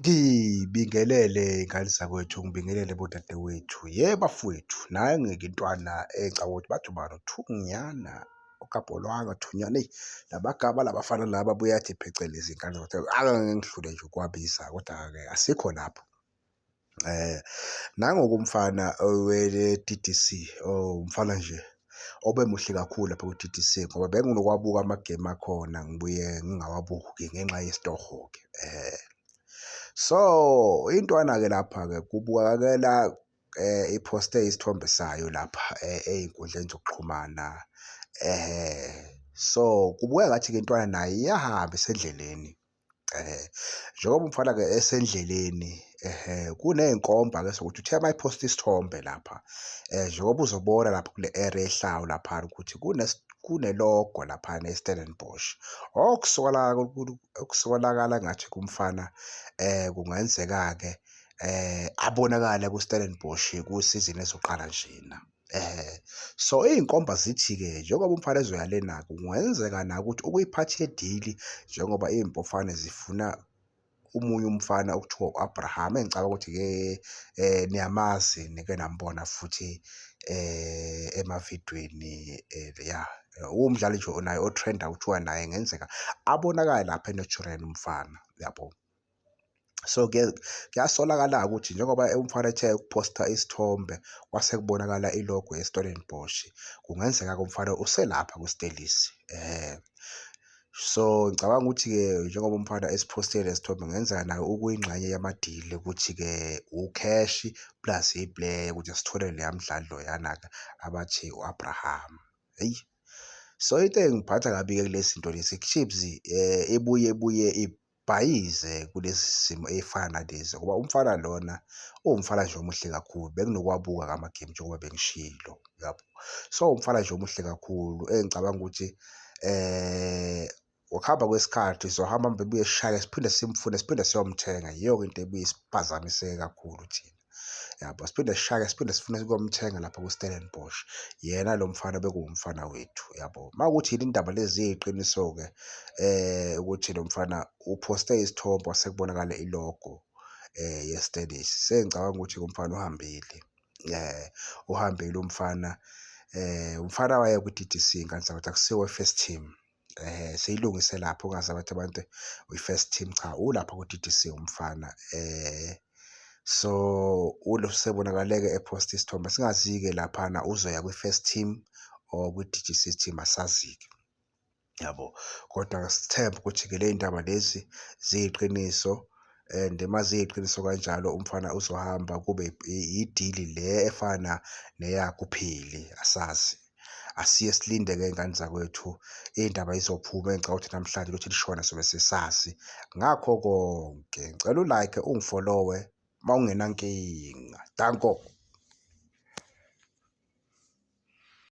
Ngibingelele ngane zakwethu, ngibingelele bodadewethu. Yebo bafowethu, naye ngeke intwana engicabanga ukuthi bathi uba noThungnyana, uKabholwanga, Thunyana. Eyi, lamagama labafana laba abuye athi phecelezi ingane zakwethu, angeke ngidlule nje ukwabiza, kodwa-ke asikho lapho. Nangoku umfana wele-D_D_C, umfana nje obemuhle kakhulu lapha ku-D_D_C ngoba benginokwabuka amagemu akhona ngibuye ngingawabuki ngenxa yesitoho-ke. So intwana-ke lapha-ke kubukakela iphoste isithombe sayo lapha ey'nkundleni zokuxhumana. So kubukeka ngathi-ke intwana nayo iyahamba isendleleni. Njengoba umfana-ke esendleleni, kuney'nkomba-ke sokuthi uthe mayiphosta isithombe lapha, njengoba uzobona lapha kule area ehlayo laphana ukuthi kune-logo laphana e-Stellenbosch. Okusolakala ngathi kumfana kungenzeka-ke abonakala ku-Stellenbosch kusizini ezoqala njena. So iy'nkomba zithi-ke njengoba umfana ezoya lena, kungenzeka na ukuthi ukuyiphatha idili njengoba iy'mpofane zifuna omunye umfana okuthiwa u-Abraham, engicabanga ukuthi-ke niyamazi, nike nambona futhi emavidweni ya umdlali nje naye o-trend-a kuthiwa naye ngenzeka abonakale lapha e-Natural umfana, yabo. So kuyasolakala-ke ukuthi njengoba umfana ethe ukuphosta isithombe kwase kubonakala ilogo ye-Stellenbosch, kungenzeka-ke umfana uselapha ku-Stellies. So ngicabanga ukuthi-ke njengoba umfana esiphostile lesi sithombe, kungenzeka nayo ukuyingxenye yamadili ukuthi-ke ukheshi plus iplayer ukuthi sithole leya mdlalo loyana-ke abathi u-Abraham. Eyi, so into engiphatha kabi-ke kulezi zinto lezi, Chiefs ibuye ibhayize kulezi zimo ey'fana nalezi ngoba umfana lona uwumfana nje omuhle kakhulu. Benginokwabuka-ke amagemu njengoba bengishilo, yabo. So umfana nje omuhle kakhulu engicabanga ukuthi ngokuhamba kwesikhathi sizohamba bebuye sishaye, siphinde simfune, siphinde siyomthenga. Yiyo-ke into ebuye isiphazamise kakhulu thina, yabo. Siphinde sishake, siphinde sifune ukuyomthenga lapha ku-Stellenbosch. Yena lo mfana bekuwumfana wethu, yabo. Mawukuthi yini indaba lezi ziyiqiniso-ke ukuthi lo mfana uphoste isithombe kwase kubonakala ilogo ye-Stellies, sengicabanga ukuthi umfana uhambile. Uhambile umfana. Umfana waye ku-D_D_C ngane zakwethu, akusiwo first team. Seyilungise lapho ungaze bathi abantu uyi-first team, cha, ulapha ku-D_D_C umfana. So usebonakale-ke ephosta isithombe, singazi-ke laphana uzoya kwi-first team or kwi-D_D_C team, asazi-ke, yabo. Kodwa sithemba ukuthi-ke ley'ndaba lezi ziyiqiniso and maziyiqiniso kanjalo umfana uzohamba kube idili le efana neyakhe uPhili, asazi. Asiye silinde-ke iy'ngane zakwethu, iy'ndaba yizophuma engicabanga ukuthi namhlanje ukuthi lishona sobe sesazi. Ngakho konke ngicela u-like, ungifolowe uma ungenankinga. Danko.